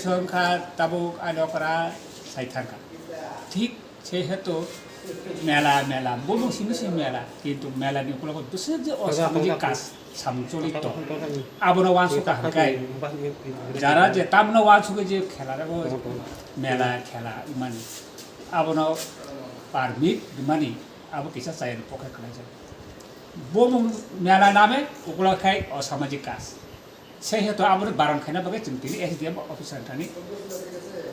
সংখ্যা তাবুক আইনকরা সাইথাকা ঠিক সেহেতু মেলা মেলা বলবো সিমিসি মেলা কিন্তু মেলানি উপলক্ষ দোষে যে অসামাজিক কাজ সামচলিত আবনা ওয়ানসুকা হাকাই যারা যে তামনা ওয়ানসুকে যে খেলা মেলা খেলা ইমানি আবনা পারমিট ইমানি আবো কিসা চাইয়ের পক্ষে খেলা যায় বম মেলা নামে উপলক্ষায় অসামাজিক কাজ সেহেতু আমরা বারণ খাইনা বাকে जों তিনি এসডিএম অফিসার থানি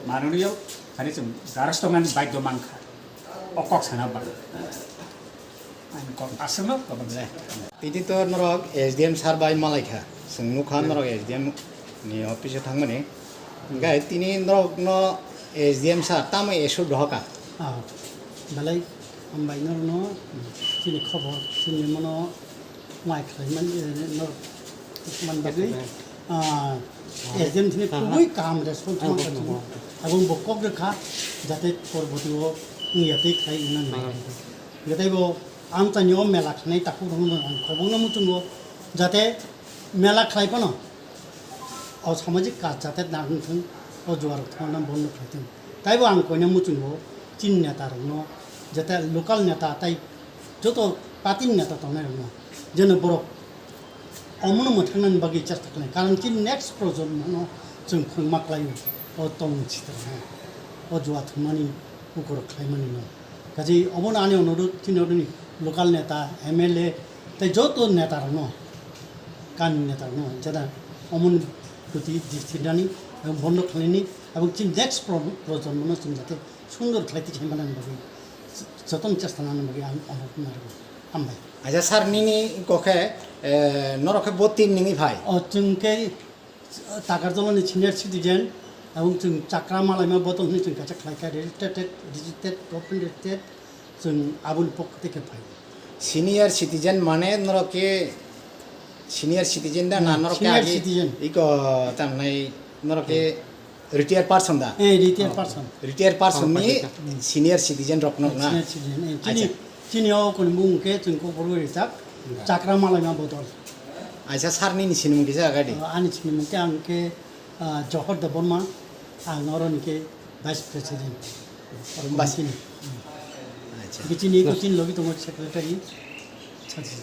মাননীয় খানি जों গারস্থমান বাদ্য মাংখা অকক সানা বাক আইন কম আসলে কবলে बिदि तो नरक एसडिएम सार बाय मालायखा सोंनु खान नरक एसडिएम नि अफिसाव थांमोने गाय तिनि नरक न एसडिएम सार तामै एसो ढका दालाय हामबाय नरनो तिनि खबर तिनि मनो माइ खालायमान मान बागै एसडिएम तिनि खुबै काम रेसपन्स खालामो आबुं बकक रेखा जाते परबतियाव नियातै खाय इनान गतायबो आमतानियाव मेला खानाय ताखौ दंमोन आं खबंना मुतुंगो जाते मेला खालायफानो अ सामाजिक काज जाते नागथों अ जुवार थांना बन्द खालायथों ताइबो आं कयना मुतुंगो तीन नेता रंनो जाते लोकल नेता ताइ जत पार्टी नेता तंनाय रंनो जेनो बरक अमनो मोथांनान बागै चेष्टा खालाय कारण कि नेक्स्ट प्रजन्मनो जों फोरमाख्लायो अ तं चित्र अ जुवा थांनानि उगर खालायमानि न गाजै अमनो आने अनुरोध तिनोदनि लोकल नेता एमएलए ताइ जत नेता रंनो कानि नेता रंनो जादा अमन गति दिथिनानि बन्द खालायनि এবং চিন নেক্সট প্রজন্ম जों जाते सुंदर खालायथि खालामनानै बागै जतन चेष्टा खालामनानै बागै आं अनुरोध मारो हामबाय आजा सार निनि गखे नरखे बतिन निनि भाई जोंके तागारजलनि सिनियर सिटिजेन এবং जों चाक्रा मालायमा बतलनि जों गाजा खालायखा रेजिस्टेड गभर्नमेन्ट रेजिस्टेड जों आबुल पक्ष থেকে पाइ সিনিয়র সিটিজেন মানে নরকে সিনিয়র সিটিজেন দা না নরকে senior আগে citizen. ইকো তামনাই নরকে রিটায়ার পারসন দা रिटायार पार्सन रिटायार पारसन नि सिनियर सिटिजेन रकनक ना सिनियर सिटिजेन चिनि चिनियाव कोन बुंके जोंखौ बरु रिजाक चाक्रा मालायमा बदल आजा सार निनि सिनमु किसा गाडी आनि चिनि मुके आंके जहर दबरमा आं नरनिके भाइस प्रेसिडेन्ट बासिनि बिचिनि कुचिन लबि दङ सेक्रेटारि साथि